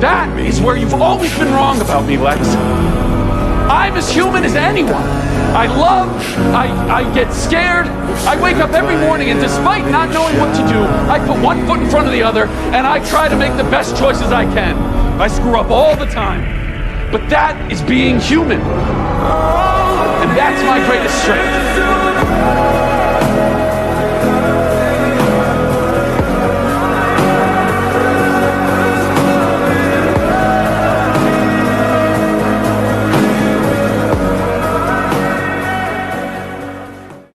That is where you've always been wrong about me, Lex. I'm as human as anyone. I love, I get scared. I wake up every morning and despite not knowing what to do, I put one foot in front of the other and I try to make the best choices I can. I screw up all the time. But that is being human. And that's my greatest strength.